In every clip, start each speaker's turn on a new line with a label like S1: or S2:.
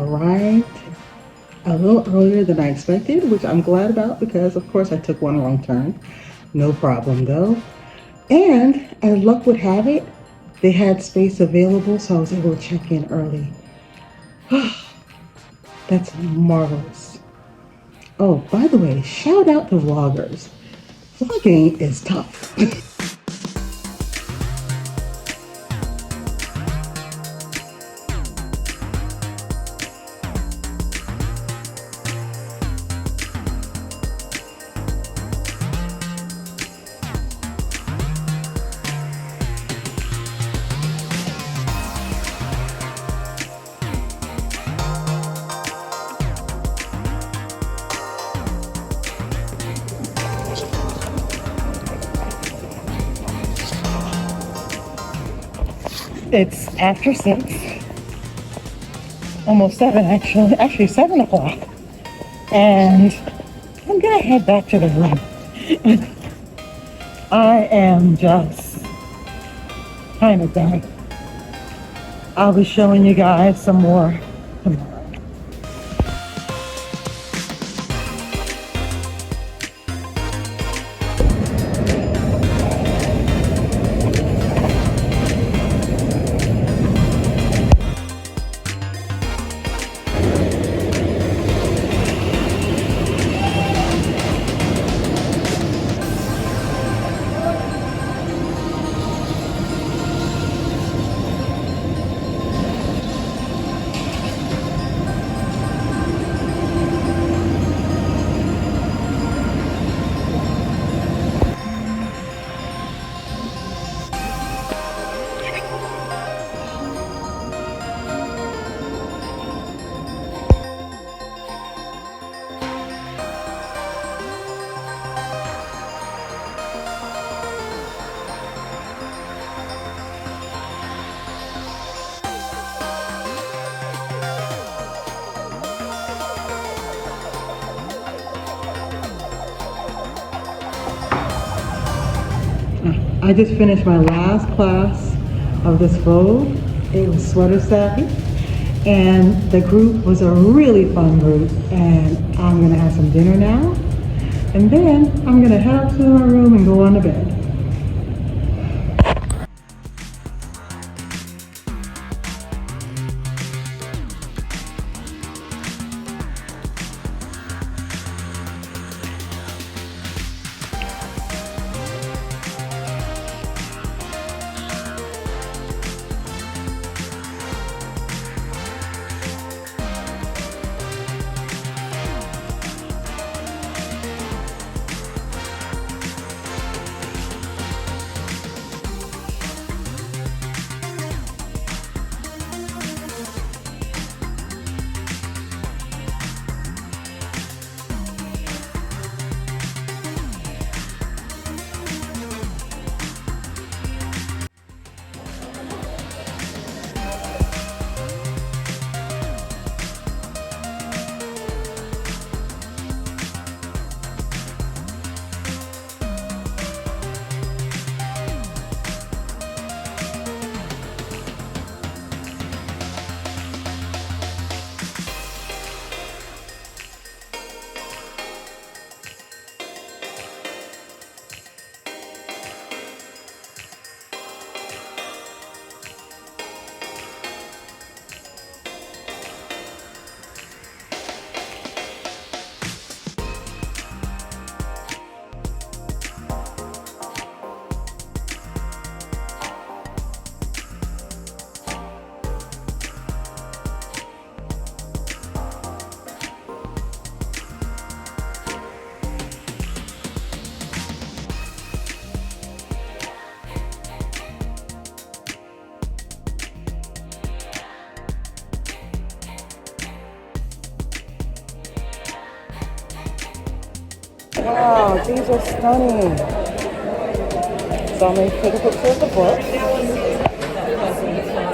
S1: arrived a little earlier than I expected, which I'm glad about because, of course, I took one wrong turn. No problem though. And as luck would have it, they had space available, so I was able to check in early. That's marvelous. Oh, by the way, shout out to vloggers. Vlogging is tough. It's after 6, almost 7 actually 7 o'clock. And I'm gonna head back to the room. I am just kind of done. I'll be showing you guys some more tomorrow. I just finished my last class of this Vogue. It was sweater savvy, and the group was a really fun group. And I'm gonna have some dinner now, and then I'm gonna head up to my room and go on to bed. Wow, these are stunning. So I'm going to take a picture of the book,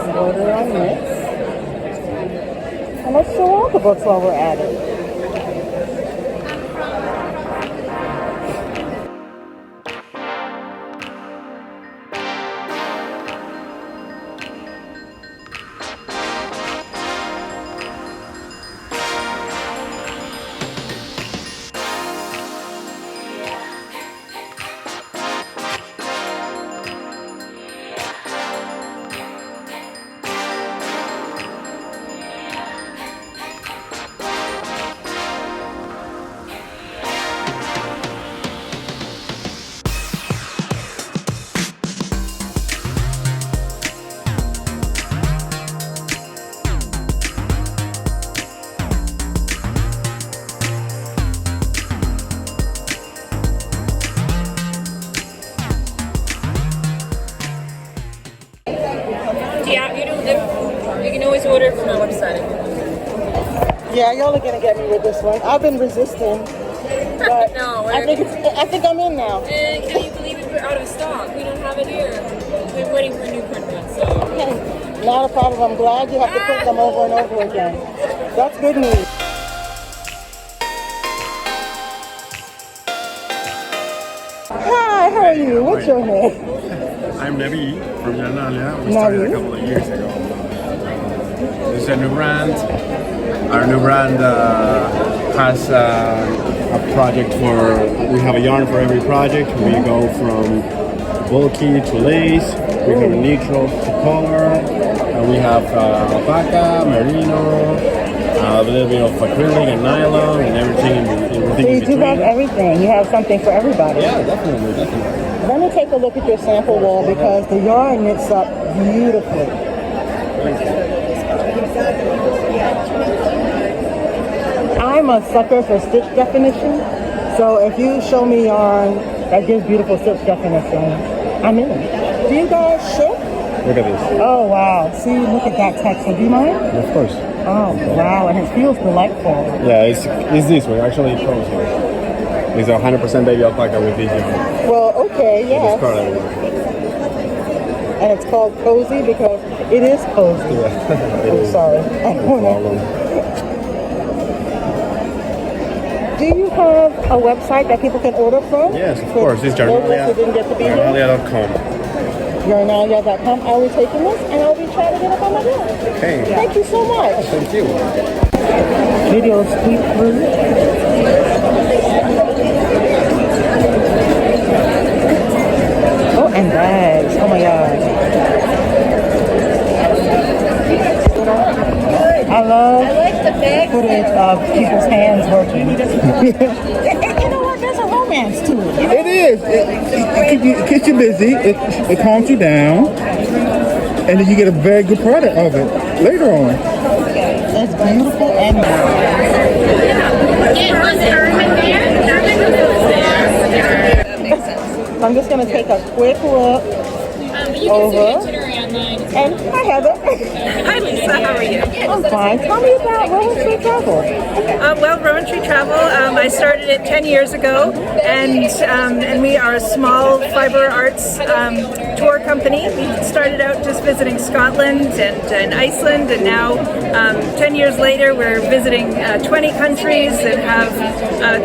S1: embroidery on this, and let's show all the books while we're at it.
S2: to my website.
S1: Yeah, y'all are gonna get me with this one. I've been resisting, but
S2: No,
S1: I think I'm in now.
S2: and can you believe it? We're out of stock. We don't have it here. We're waiting for a new print run, so.
S1: Okay, not a problem. I'm glad you have to print them over and over again. That's good news. Hi, how are you? What's your name?
S3: I'm Nabi from Yala. We
S1: Nabi?
S3: started a couple of years ago. It's a new brand. Our new brand has a project for, we have a yarn for every project. We go from bulky to lace, we have a neutral to color, and we have alpaca, merino, a little bit of acrylic and nylon and everything in
S1: So you do have everything. You have something for everybody.
S3: Yeah, definitely.
S1: Let me take a look at your sample wall because the yarn knits up beautifully. I'm a sucker for stitch definition, so if you show me yarn that gives beautiful stitch definition, I'm in. Do you guys ship?
S3: Look at this.
S1: Oh wow, see, look at that texture. Do you mind?
S3: Of course.
S1: Oh wow, and it feels delightful.
S3: Yeah, it's this way. Actually, it shows here. It's 100% baby alpaca with this yarn.
S1: Well, okay, yes. And it's called cozy because it is cozy.
S3: Yeah,
S1: I'm sorry. I don't know. Do you have a website that people can order from?
S3: Yes, of course. It's
S1: Those who didn't get to be here?
S3: Jarnalia.com.
S1: Jarnalia.com. I'll be taking this and I'll be trying to get up on my desk.
S3: Okay.
S1: Thank you so much.
S3: Thank you.
S1: Video sweep through. Oh, and bags. Oh my God. I love footage of people's hands working. You know what? There's a romance to it.
S4: It is. It keeps you busy. It calms you down, and then you get a very good product of it later on.
S1: It's beautiful and I'm just going to take a quick look over. And hi, Heather.
S2: Hi, Lisa. How are you?
S1: I'm fine. Tell me about Rowan Tree Travel.
S2: Well, Rowan Tree Travel, I started it 10 years ago, and we are a small fiber arts tour company. We started out just visiting Scotland and Iceland, and now 10 years later we're visiting 20 countries and have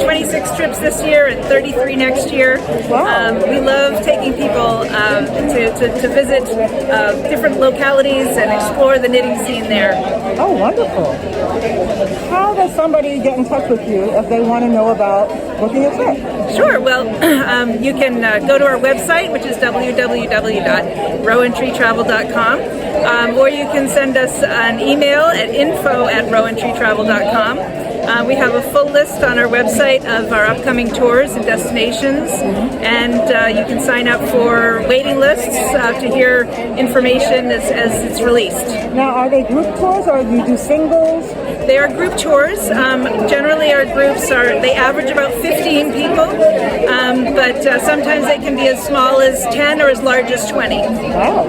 S2: 26 trips this year and 33 next year.
S1: Wow.
S2: We love taking people to visit different localities and explore the knitting scene there.
S1: Oh, wonderful. How does somebody get in touch with you if they want to know about booking a trip?
S2: Sure. Well, you can go to our website, which is www.rowantreetravel.com, or you can send us an email at info@rowantreetravel.com. We have a full list on our website of our upcoming tours and destinations, and you can sign up for waiting lists to hear information as it's released.
S1: Now, are they group tours or do you do singles?
S2: They are group tours. Generally, our groups they average about 15 people, but sometimes they can be as small as 10 or as large as 20.
S1: Wow.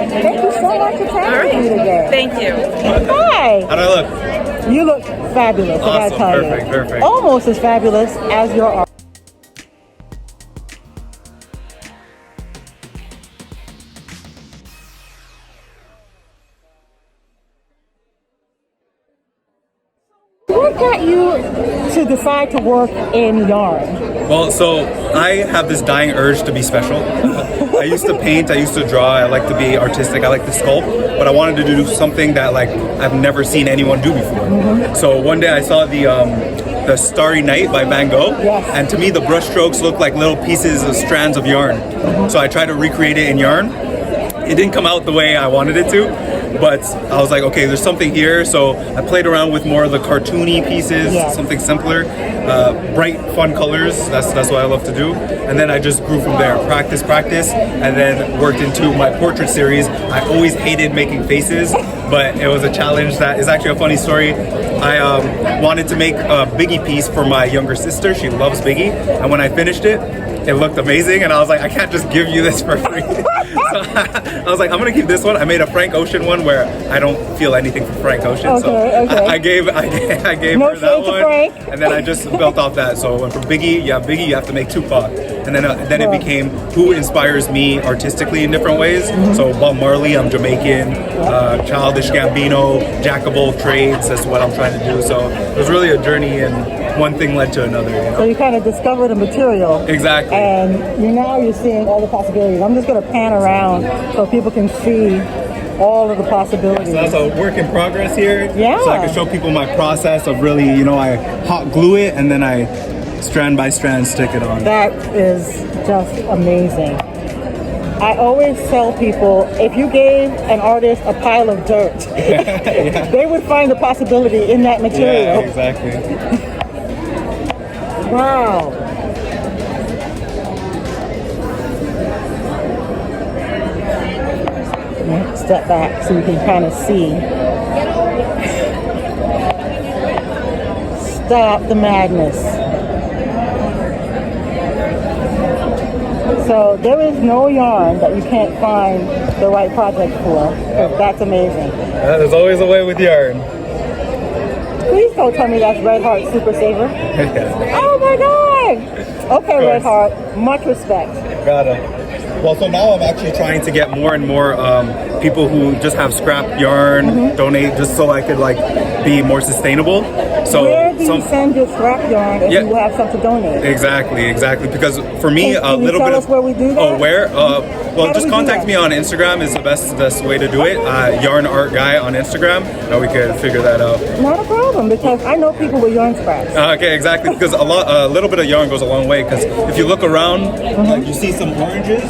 S1: Thank you so much for
S2: All
S1: talking
S2: right.
S1: to me today.
S2: Thank you.
S1: Hi.
S3: How do I look?
S1: You look fabulous, I gotta tell you.
S3: Perfect.
S1: Almost as fabulous as your art. What got you to decide to work in yarn?
S5: Well, so I have this dying urge to be special. I used to paint, I used to draw, I like to be artistic, I like to sculpt, but I wanted to do something that like I've never seen anyone do before. So one day I saw the Starry Night by Van Gogh, and to me the brush strokes looked like little pieces of strands of yarn. So I tried to recreate it in yarn. It didn't come out the way I wanted it to, but I was like, okay, there's something here. So I played around with more of the cartoony pieces, something simpler, bright, fun colors. That's what I love to do. And then I just grew from there, practice, and then worked into my portrait series. I always hated making faces, but it was a challenge that is actually a funny story. I wanted to make a Biggie piece for my younger sister. She loves Biggie. And when I finished it, it looked amazing, and I was like, I can't just give you this for free. So I was like, I'm gonna keep this one. I made a Frank Ocean one where I don't feel anything for Frank Ocean,
S1: Okay,
S5: so
S1: okay.
S5: I gave
S1: No
S5: her that
S1: shade to
S5: one,
S1: Frank.
S5: and then I just built off that. So when for Biggie, you have to make Tupac, and then it became who inspires me artistically in different ways. So Bob Marley, I'm Jamaican, Childish Gambino, Jack of all trades. That's what I'm trying to do. So it was really a journey, and one thing led to another. You know?
S1: So you kind of discovered the material.
S5: Exactly.
S1: And you're seeing all the possibilities. I'm just going to pan around so people can see all of the possibilities.
S5: So that's a work in progress here.
S1: Yeah.
S5: So I can show people my process of really, I hot glue it and then I strand by strand stick it on.
S1: That is just amazing. I always tell people, if you gave an artist a pile of dirt, they would find the possibility in that material.
S5: Yeah, exactly.
S1: Wow. Step back so you can kind of see. Stop the madness. So there is no yarn that you can't find the right project for. That's amazing.
S5: There's always a way with yarn.
S1: Please don't tell me that's Red Heart Super Saver. Oh my God! Okay, Red Heart, much respect.
S5: Got it. Well, so now I'm actually trying to get more and more people who just have scrap yarn donate, just so I could be more sustainable. So
S1: where do you send your scrap yarn if you have some to donate?
S5: Exactly. Because for me,
S1: Can
S5: a little
S1: you
S5: bit
S1: tell
S5: of
S1: us where we do that?
S5: Oh, where? Well, just
S1: do we do
S5: contact
S1: that?
S5: me on Instagram is the best way to do it. Yarn Art Guy on Instagram, and we could figure that out.
S1: Not a problem, because I know people with yarn scraps.
S5: Okay, exactly. Because a little bit of yarn goes a long way. Because if you look around, you see some oranges.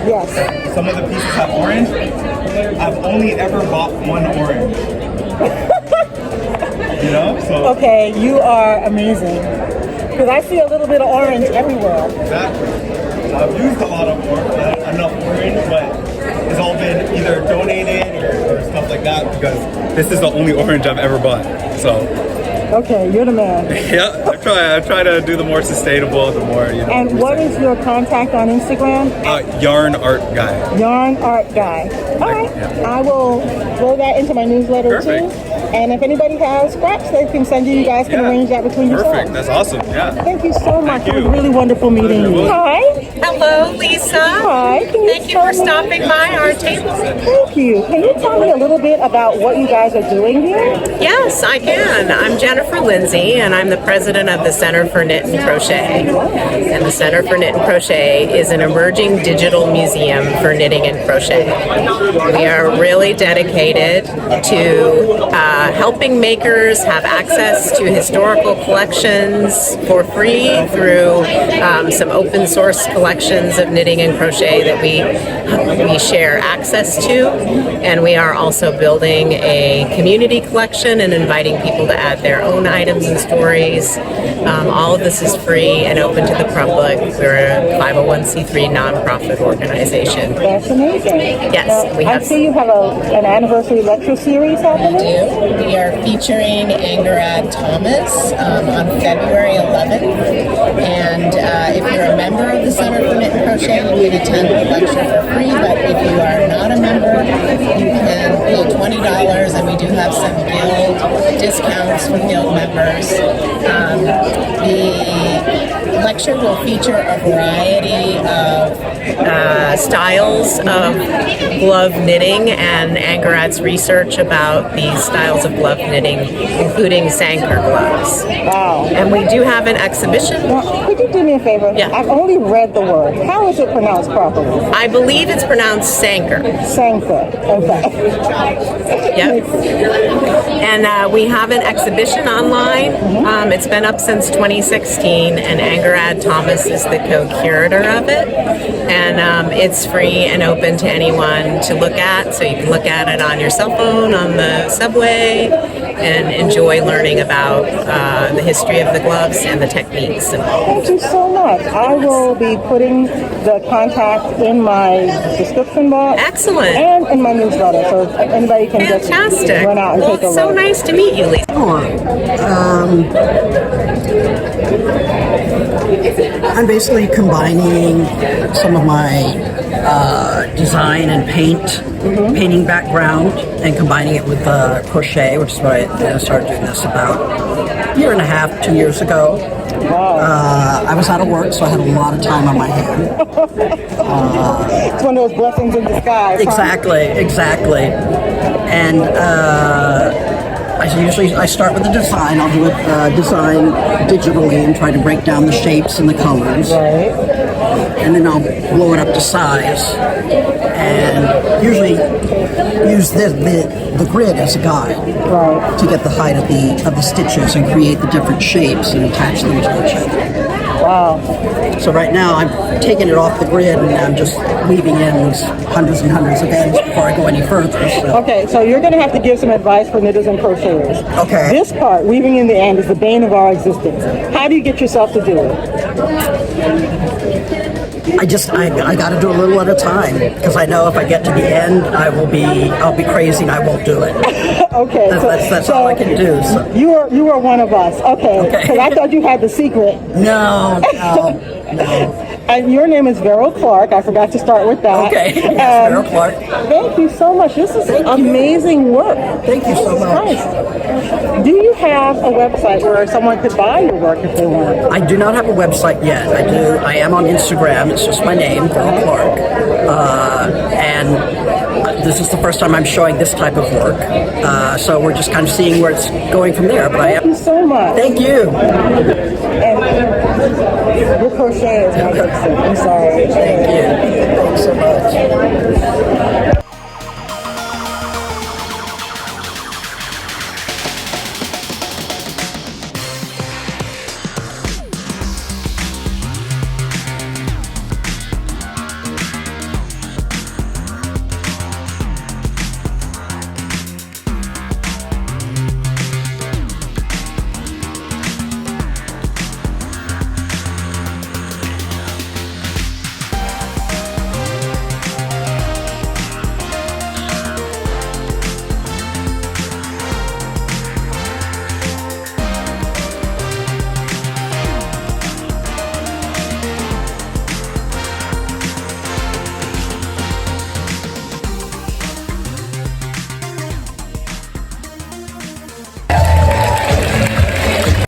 S1: Yes.
S5: Some of the pieces have orange. I've only ever bought one orange. So
S1: Okay, you are amazing. Because I see a little bit of orange everywhere.
S5: exactly. So I've used a lot of enough orange, but it's all been either donated or stuff like that. Because this is the only orange I've ever bought. So
S1: Okay, you're the man.
S5: yeah, I try to do the more sustainable, the more
S1: And what is your contact on Instagram?
S5: Yarn Art Guy.
S1: Yarn Art Guy. All right.
S5: Yeah.
S1: I will throw that into my newsletter
S5: Perfect.
S1: too. And if anybody has scraps they can send you, you guys can arrange that between yourselves.
S5: Perfect. That's awesome. Yeah.
S1: Thank you so much.
S5: Thank
S1: It was
S5: you.
S1: really wonderful meeting you.
S5: Pleasure.
S1: Hi.
S6: Hello, Lisa.
S1: Hi. Can
S6: Thank you
S1: tell
S6: for
S1: me-
S6: stopping by our table.
S1: Thank you. Can you tell me a little bit about what you guys are doing here?
S6: Yes, I can. I'm Jennifer Lindsay, and I'm the president of the Center for Knit and Crochet. And the Center for Knit and Crochet is an emerging digital museum for knitting and crochet. We are really dedicated to helping makers have access to historical collections for free through some open source collections of knitting and crochet that we share access to. And we are also building a community collection and inviting people to add their own items and stories. All of this is free and open to the public. We're a 501c3 nonprofit organization.
S1: That's amazing.
S6: Yes, we
S1: I
S6: have.
S1: see you have an anniversary lecture series happening.
S6: We are featuring Angarad Thomas on February 11th. And if you're a member of the Center for Knit and Crochet, you can attend the lecture for free. But if you are not a member, you can pay $20, and we do have some guild discounts for guild members. The lecture will feature a variety of styles of glove knitting and Angarad's research about these styles of glove knitting, including Sanker gloves.
S1: Wow.
S6: And we do have an exhibition.
S1: Now, could you do me a favor?
S6: Yeah.
S1: I've only read the word. How is it pronounced properly?
S6: I believe it's pronounced Sanker.
S1: Sanker. Okay.
S6: Yep. And we have an exhibition online. It's been up since 2016, and Angarad Thomas is the co-curator of it. And it's free and open to anyone to look at, so you can look at it on your cell phone, on the subway, and enjoy learning about the history of the gloves and the techniques.
S1: Thank you so much. I will be putting the contact in my description box.
S6: Excellent.
S1: And in my newsletter, so anybody can
S6: Fantastic.
S1: just run out and
S6: Well,
S1: take a
S6: it's
S1: look.
S6: so nice to meet you, Lisa.
S7: I'm basically combining some of my design and painting background and combining it with crochet, which is what I started doing this about a year and a half, 2 years ago.
S1: Wow.
S7: I was out of work, so I had a lot of time on my hand.
S1: It's one of those blessings in disguise. Huh?
S7: Exactly. And I start with the design. I'll do a design digitally and try to break down the shapes and the colors.
S1: Right.
S7: And then I'll blow it up to size. And usually use the grid as a guide to get the height of the stitches and create the different shapes and attach them to each other.
S1: Wow.
S7: So right now I'm taking it off the grid and I'm just weaving in these hundreds and hundreds of ends before I go any further. So.
S1: Okay, so you're going to have to give some advice for knitters and crocheters.
S7: Okay.
S1: This part, weaving in the end, is the bane of our existence. How do you get yourself to do it?
S7: I got to do a little at a time because I know if I get to the end, I'll be crazy and I won't do it.
S1: Okay,
S7: that's all I can do. So.
S1: You are one of us. Okay, because I thought you had the secret.
S7: No.
S1: And your name is Veryl Clark. I forgot to start with that.
S7: Okay, yes, Veryl Clark.
S1: Thank you so much. This is amazing work.
S7: Thank you so much.
S1: Nice. Do you have a website where someone could buy your work if they want?
S7: I do not have a website yet. I am on Instagram. It's just my name, Verl Clark. And this is the first time I'm showing this type of work. So we're just kind of seeing where it's going from there. But
S1: Thank you so much.
S7: Thank you.
S1: And your crochet is my I'm sorry.
S7: Thank you. Thanks so much.